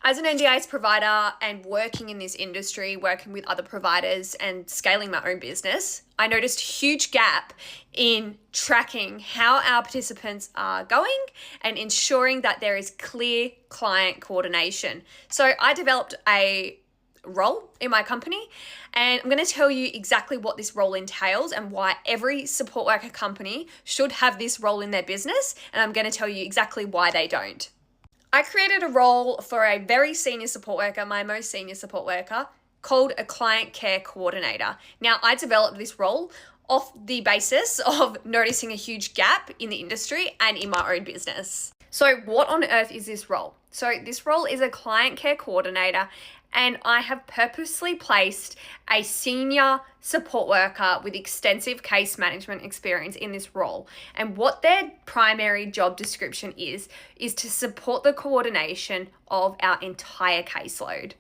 As an NDIS provider and working in this industry, working with other providers and scaling my own business, I noticed a huge gap in tracking how our participants are going and ensuring that there is clear client coordination. So I developed a role in my company, and I'm going to tell you exactly what this role entails and why every support worker company should have this role in their business, and I'm going to tell you exactly why they don't. I created a role for a very senior support worker, my most senior support worker, called a client care coordinator. Now, I developed this role off the basis of noticing a huge gap in the industry and in my own business. So what on earth is this role? So this role is a client care coordinator, and I have purposely placed a senior support worker with extensive case management experience in this role. And what their primary job description is to support the coordination of our entire caseload.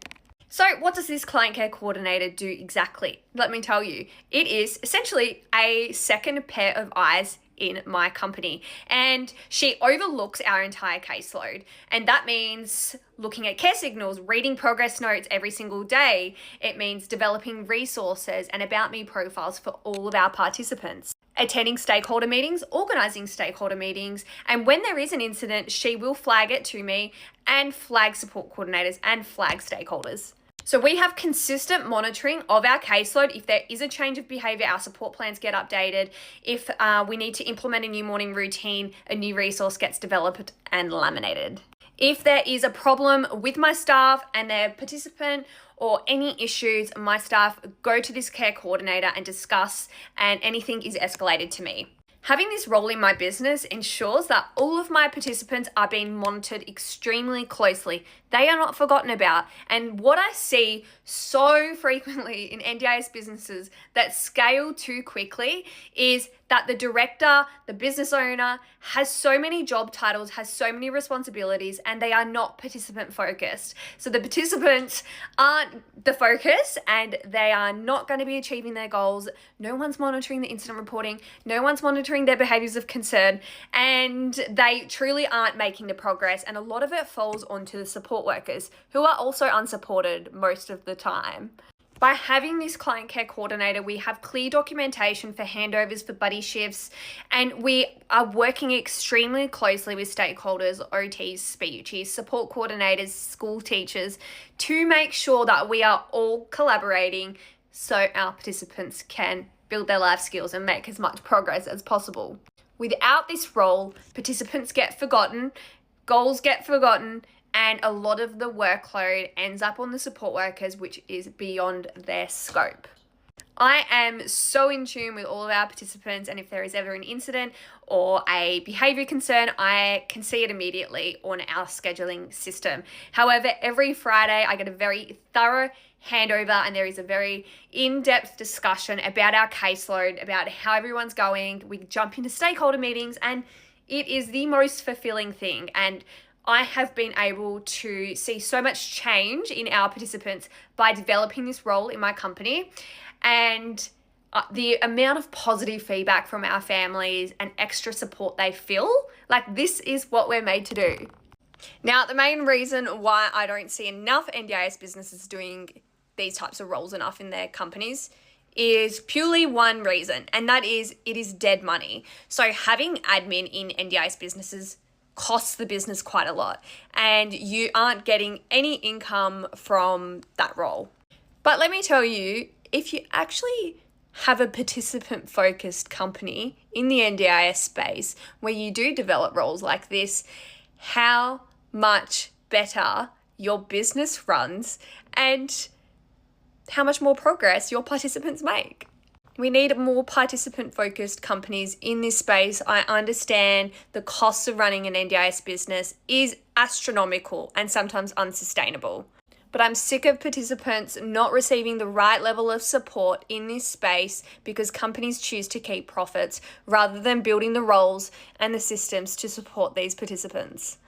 So what does this client care coordinator do exactly? Let me tell you. It is essentially a second pair of eyes in my company, and she overlooks our entire caseload. And that means looking at care signals, reading progress notes every single day. It means developing resources and about me profiles for all of our participants, attending stakeholder meetings, organizing stakeholder meetings, and when there is an incident, she will flag it to me and flag support coordinators and flag stakeholders. So we have consistent monitoring of our caseload. If there is a change of behavior, our support plans get updated. If we need to implement a new morning routine, a new resource gets developed and laminated. If there is a problem with my staff and their participant or any issues, my staff go to this care coordinator and discuss, and anything is escalated to me. Having this role in my business ensures that all of my participants are being monitored extremely closely. They are not forgotten about. And what I see so frequently in NDIS businesses that scale too quickly is that the director, the business owner, has so many job titles, has so many responsibilities, and they are not participant focused. So the participants aren't the focus and they are not going to be achieving their goals. No one's monitoring the incident reporting. No one's monitoring their behaviors of concern, and they truly aren't making the progress. And a lot of it falls onto the support workers, who are also unsupported most of the time. By having this client care coordinator, we have clear documentation for handovers, for buddy shifts, and we are working extremely closely with stakeholders, OTs, speechies, support coordinators, school teachers, to make sure that we are all collaborating so our participants can build their life skills and make as much progress as possible. Without this role, participants get forgotten, goals get forgotten, and a lot of the workload ends up on the support workers, which is beyond their scope. I am so in tune with all of our participants, and if there is ever an incident or a behavior concern, I can see it immediately on our scheduling system. However, every Friday I get a very thorough handover, and there is a very in-depth discussion about our caseload, about how everyone's going. We jump into stakeholder meetings, and it is the most fulfilling thing. And I have been able to see so much change in our participants by developing this role in my company, and the amount of positive feedback from our families and extra support they feel. Like, this is what we're made to do. Now, the main reason why I don't see enough NDIS businesses doing these types of roles enough in their companies is purely one reason, and that is it is dead money. So having admin in NDIS businesses costs the business quite a lot, and you aren't getting any income from that role. But let me tell you, if you actually have a participant-focused company in the NDIS space where you do develop roles like this, how much better your business runs and how much more progress your participants make. We need more participant-focused companies in this space. I understand the cost of running an NDIS business is astronomical and sometimes unsustainable. But I'm sick of participants not receiving the right level of support in this space because companies choose to keep profits rather than building the roles and the systems to support these participants.